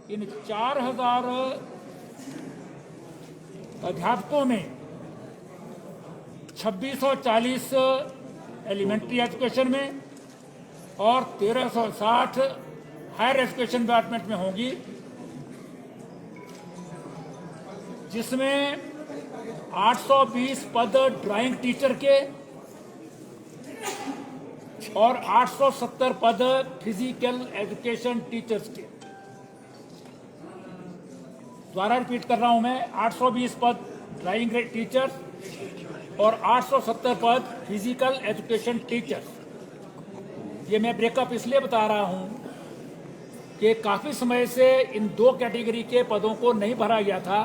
इन 4000 अध्यापकों में 2640 elementary education में और 1360 हायर एजुकेशन डिपार्टमेंट में होंगी, जिसमें 820 पद ड्राइंग टीचर के और 870 पद फिजिकल एजुकेशन टीचर्स के। दोबारा रिपीट कर रहा हूं मैं, 820 पद ड्राइंग टीचर्स और 870 पद फिजिकल एजुकेशन टीचर्स। ये मैं ब्रेकअप इसलिए बता रहा हूं कि काफ़ी समय से इन दो कैटेगरी के पदों को नहीं भरा गया था।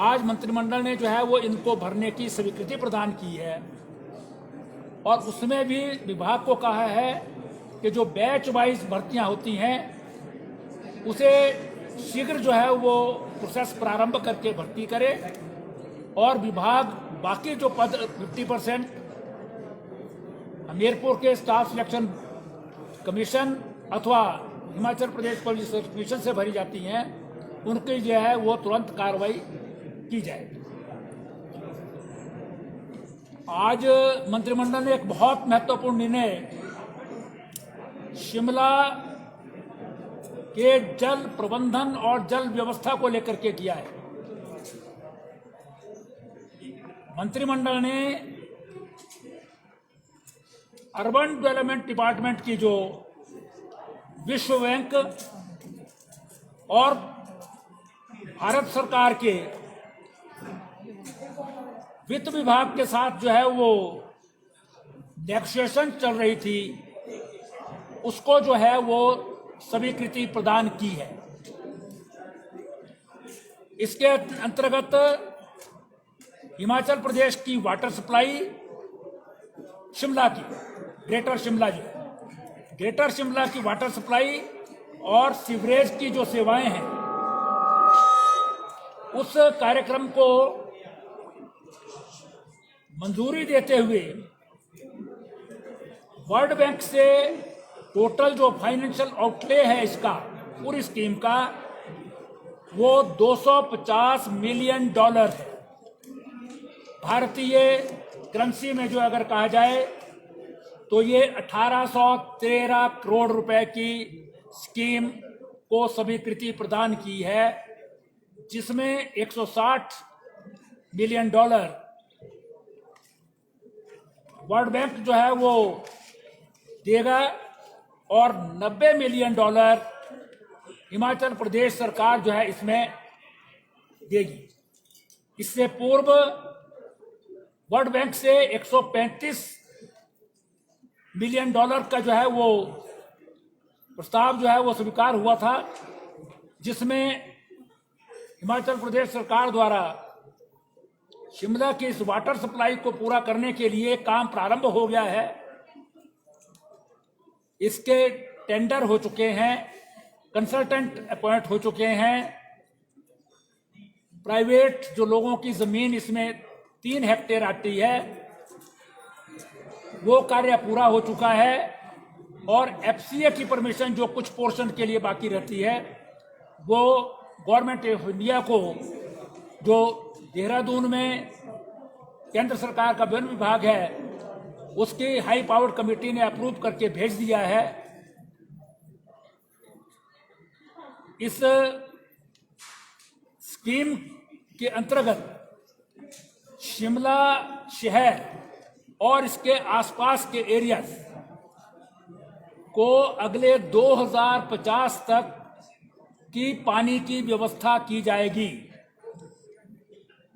आज मंत्रिमंडल ने जो है वो इनको भरने की स्वीकृति प्रदान की है और उसमें भी विभाग को कहा है कि जो बैच वाइज भर्तियां होती हैं उसे शीघ्र जो है वो प्रोसेस प्रारंभ करके भर्ती करे और विभाग बाकी जो पद 50% हमीरपुर के स्टाफ सिलेक्शन कमीशन अथवा Himachal Pradesh public service commission से भरी जाती हैं, उनकी जो है वो तुरंत कार्रवाई की जाए। आज मंत्रिमंडल ने एक बहुत महत्वपूर्ण निर्णय शिमला के जल प्रबंधन और जल व्यवस्था को लेकर के किया है। मंत्रिमंडल ने अर्बन डेवलपमेंट डिपार्टमेंट की जो विश्व बैंक और भारत सरकार के वित्त विभाग के साथ जो है वो नेगोशिएशन चल रही थी, उसको जो है वो स्वीकृति प्रदान की है। इसके अंतर्गत हिमाचल प्रदेश की वाटर सप्लाई शिमला की ग्रेटर शिमला की वाटर सप्लाई और सीवरेज की जो सेवाएं हैं, उस कार्यक्रम को मंजूरी देते हुए वर्ल्ड बैंक से टोटल जो फाइनेंशियल आउटले है इसका पूरी स्कीम का वो $250 मिलियन है। भारतीय करेंसी में जो अगर कहा जाए तो ये 1813 करोड़ रुपए की स्कीम को स्वीकृति प्रदान की है, जिसमें $160 मिलियन वर्ल्ड बैंक जो है वो देगा और $90 मिलियन हिमाचल प्रदेश सरकार जो है इसमें देगी। इससे पूर्व वर्ल्ड बैंक से $135 मिलियन का जो है वो प्रस्ताव जो है वो स्वीकार हुआ था, जिसमें हिमाचल प्रदेश सरकार द्वारा शिमला की इस वाटर सप्लाई को पूरा करने के लिए काम प्रारंभ हो गया है। इसके टेंडर हो चुके हैं, कंसल्टेंट अपॉइंट हो चुके हैं, प्राइवेट जो लोगों की जमीन इसमें 3 हेक्टेयर आती है वो कार्य पूरा हो चुका है और एफसीए की परमिशन जो कुछ पोर्शन के लिए बाकी रहती है वो गवर्नमेंट ऑफ इंडिया को, जो देहरादून में केंद्र सरकार का वन विभाग है, उसकी हाई पावर्ड कमेटी ने अप्रूव करके भेज दिया है। इस स्कीम के अंतर्गत शिमला शहर और इसके आसपास के एरियाज को अगले 2050 तक की पानी की व्यवस्था की जाएगी,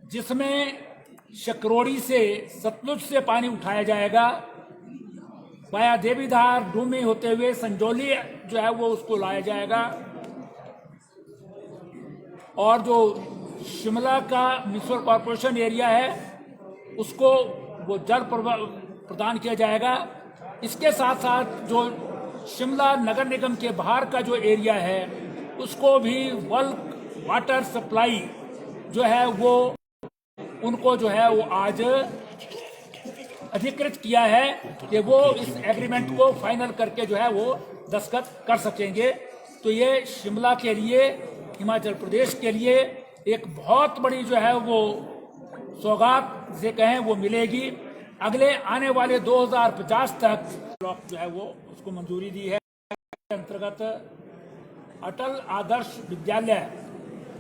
जिसमें शकरोड़ी से सतलुज से पानी उठाया जाएगा, वाया देवीधार डूमी होते हुए संजौली जो है वो उसको लाया जाएगा और जो शिमला का म्युनिसिपल कॉरपोरेशन एरिया है उसको वो जल प्रदान किया जाएगा। इसके साथ साथ जो शिमला नगर निगम के बाहर का जो एरिया है उसको भी बल्क वाटर सप्लाई जो है वो उनको जो है वो आज अधिकृत किया है कि वो इस एग्रीमेंट को फाइनल करके जो है वो दस्तखत कर सकेंगे। तो ये शिमला के लिए, हिमाचल प्रदेश के लिए एक बहुत बड़ी जो है वो सौगात जिसे कहें वो मिलेगी। अगले आने वाले 2050 तक ब्लॉक जो है वो उसको मंजूरी दी है। अंतर्गत अटल आदर्श विद्यालय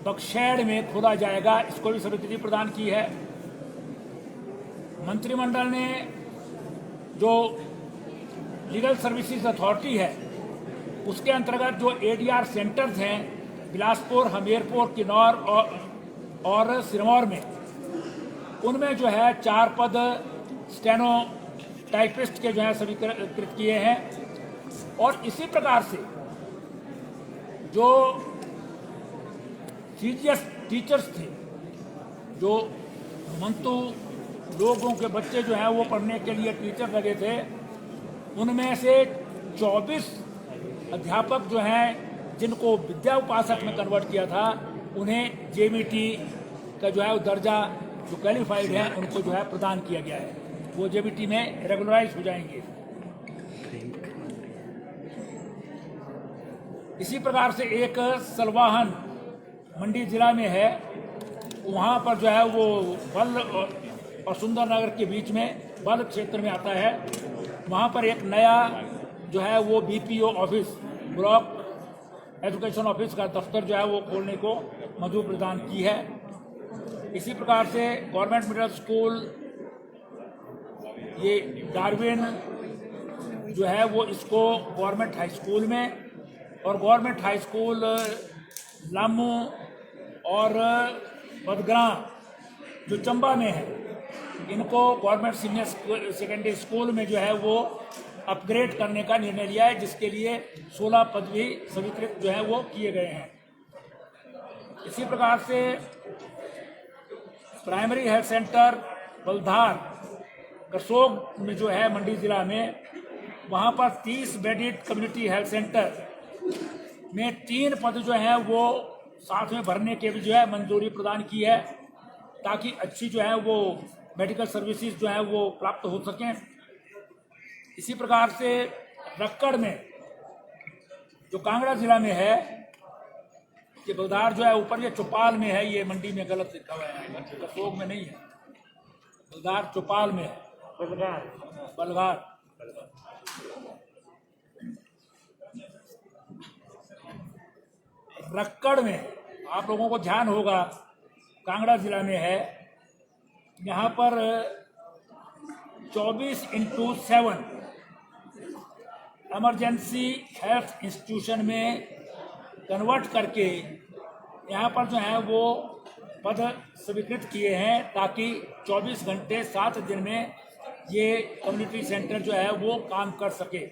बक्सैड़ में खोला जाएगा, इसको भी स्वीकृति प्रदान की है। मंत्रिमंडल ने जो लीगल सर्विसेज अथॉरिटी है उसके अंतर्गत जो एडीआर सेंटर्स हैं बिलासपुर, हमीरपुर, किन्नौर और सिरमौर में, उनमें जो है 4 पद स्टेनो टाइपिस्ट के जो है स्वीकृत किए हैं। और इसी प्रकार से जो सीजीएस टीचर्स थे, जो मंतु लोगों के बच्चे जो हैं वो पढ़ने के लिए टीचर लगे थे, उनमें से 24 अध्यापक जो हैं जिनको विद्या उपासक में कन्वर्ट किया था, उन्हें जेबीटी का जो है दर्जा जो क्वालिफाइड है उनको जो है प्रदान किया गया है। वो जेबीटी में रेगुलराइज हो जाएंगे। इसी प्रकार से एक सलवाहन मंडी जिला में है, वहाँ पर जो है वो बल और सुंदरनगर के बीच में बल क्षेत्र में आता है। वहाँ पर एक नया जो है वो BPO office, block education office का दफ्तर जो है वो खोलने को मंजूरी प्रदान की है। इसी प्रकार से गवर्नमेंट मिडिल स्कूल ये डार्विन जो है वो इसको गवर्नमेंट हाई स्कूल में, और गवर्नमेंट हाई स्कूल लामू और बदग्रां जो चंबा में है, इनको गवर्नमेंट सीनियर सेकेंडरी स्कूल में जो है वो अपग्रेड करने का निर्णय लिया है, जिसके लिए 16 पद भी स्वीकृत जो है वो किए गए हैं। इसी प्रकार से प्राइमरी हेल्थ सेंटर बलधार करसोग में जो है मंडी जिला में, वहाँ पर 30 बेडेड कम्युनिटी हेल्थ सेंटर में 3 पद जो हैं वो साथ में भरने के भी जो है मंजूरी प्रदान की है, ताकि अच्छी जो है वो मेडिकल सर्विसेज जो है वो प्राप्त हो सकें। इसी प्रकार से रक्कड़ में जो कांगड़ा जिला में है, ये बलधार जो है ऊपर ये चौपाल में है, ये मंडी में गलत लिखा हुआ है, करसोग में नहीं है, बलधार चौपाल में है, बलगार। रक्कड़ में आप लोगों को ध्यान होगा कांगड़ा जिला में है, यहाँ पर 24/7 इमरजेंसी हेल्थ इंस्टीट्यूशन में कन्वर्ट करके यहाँ पर जो है वो पद स्वीकृत किए हैं, ताकि 24 घंटे 7 दिन में ये कम्युनिटी सेंटर जो है वो काम कर सके।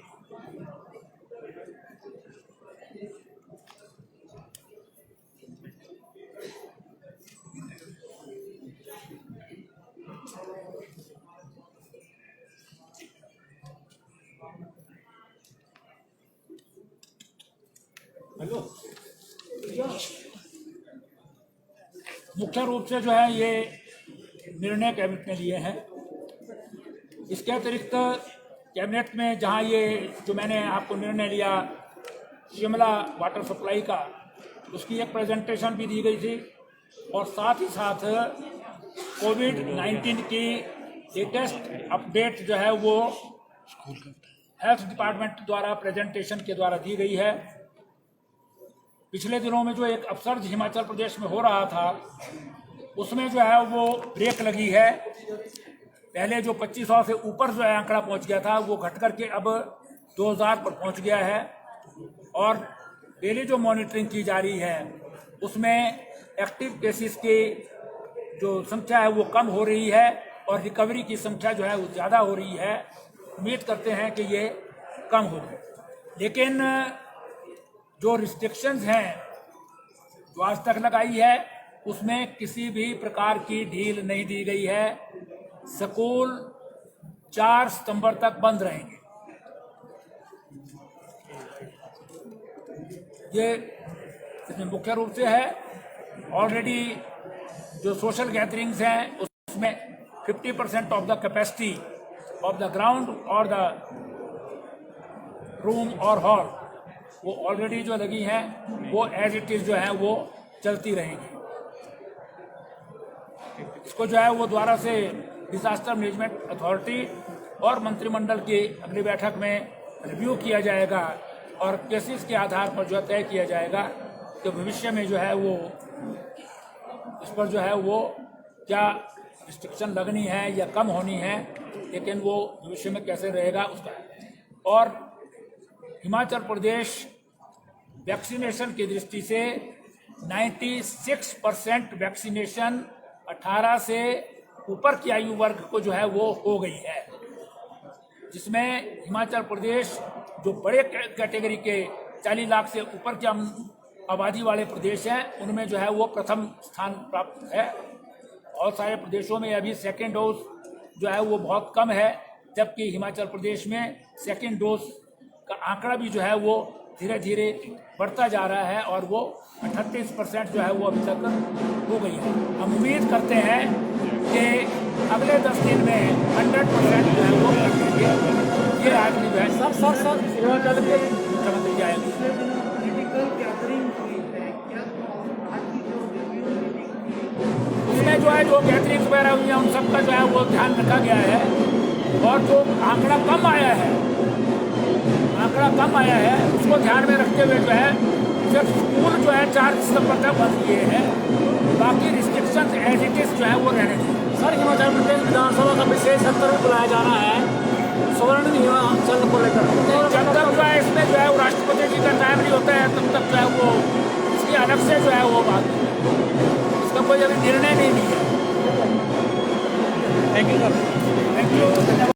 मुख्य रूप से जो है ये निर्णय कैबिनेट ने लिए हैं। इसके अतिरिक्त कैबिनेट में जहां ये जो मैंने आपको निर्णय लिया शिमला वाटर सप्लाई का, उसकी एक प्रेजेंटेशन भी दी गई थी, और साथ ही साथ कोविड-19 की लेटेस्ट अपडेट जो है वो हेल्थ डिपार्टमेंट द्वारा प्रेजेंटेशन के द्वारा दी गई है। पिछले दिनों में जो एक अपसर्ज हिमाचल प्रदेश में हो रहा था, उसमें जो है वो ब्रेक लगी है। पहले जो 2500 से ऊपर जो है आंकड़ा पहुंच गया था, वो घट करके अब 2000 पर पहुंच गया है, और डेली जो मॉनिटरिंग की जा रही है उसमें एक्टिव केसेस की जो संख्या है वो कम हो रही है, और रिकवरी की संख्या जो है वो ज़्यादा हो रही है। उम्मीद करते हैं कि ये कम हो, लेकिन जो रिस्ट्रिक्शंस हैं जो आज तक लगाई है उसमें किसी भी प्रकार की ढील नहीं दी गई है। स्कूल 4 सितंबर तक बंद रहेंगे। ये इसमें मुख्य रूप से है। ऑलरेडी जो सोशल गैदरिंग्स हैं उसमें 50% of the capacity of the ground और द रूम और हॉल वो ऑलरेडी जो लगी हैं वो एज इट इज़ जो है वो चलती रहेंगी। इसको जो है वो दोबारा से डिजास्टर मैनेजमेंट अथॉरिटी और मंत्रिमंडल की अगली बैठक में रिव्यू किया जाएगा और केसेस के आधार पर जो तय किया जाएगा कि भविष्य में जो है वो इस पर जो है वो क्या रिस्ट्रिक्शन लगनी है या कम होनी है, लेकिन वो भविष्य में कैसे रहेगा उसका। और हिमाचल प्रदेश वैक्सीनेशन की दृष्टि से 96% वैक्सीनेशन 18 से ऊपर की आयु वर्ग को जो है वो हो गई है, जिसमें हिमाचल प्रदेश जो बड़े कैटेगरी के 40 लाख से ऊपर की आबादी वाले प्रदेश हैं उनमें जो है वो प्रथम स्थान प्राप्त है। और सारे प्रदेशों में अभी सेकेंड डोज जो है वो बहुत कम है, जबकि हिमाचल प्रदेश में सेकेंड डोज का आंकड़ा भी जो है वो धीरे धीरे बढ़ता जा रहा है और वो 38% जो है वो अभी तक हो गई है। हम उम्मीद करते हैं कि अगले 10 दिन में 100% जो है वो कर देंगे। ये आज की जो है सर हिमाचल के मुख्यमंत्री जाएंगे। उसमें जो है जो गैदरिंग वगैरह हुई है उन सबका जो है वो ध्यान रखा गया है और जो आंकड़ा कम आया है उसको ध्यान में रखते हुए जो है सिर्फ स्कूल जो है 4 सितंबर तक बंद किए हैं, बाकी रिस्ट्रिक्शन एज इट इज जो है वो रहने चाहिए। सर हिमाचल प्रदेश विधानसभा का विशेष सत्र बुलाया जाना है स्वर्ण हिमाचल को लेकर, जब तक जो है इसमें जो है वो राष्ट्रपति जी का टाइम नहीं होता है तब तक जो है वो इसकी अलग से जो है वो बात इसका कोई अभी निर्णय नहीं लिया। Thank you sir. Thank you.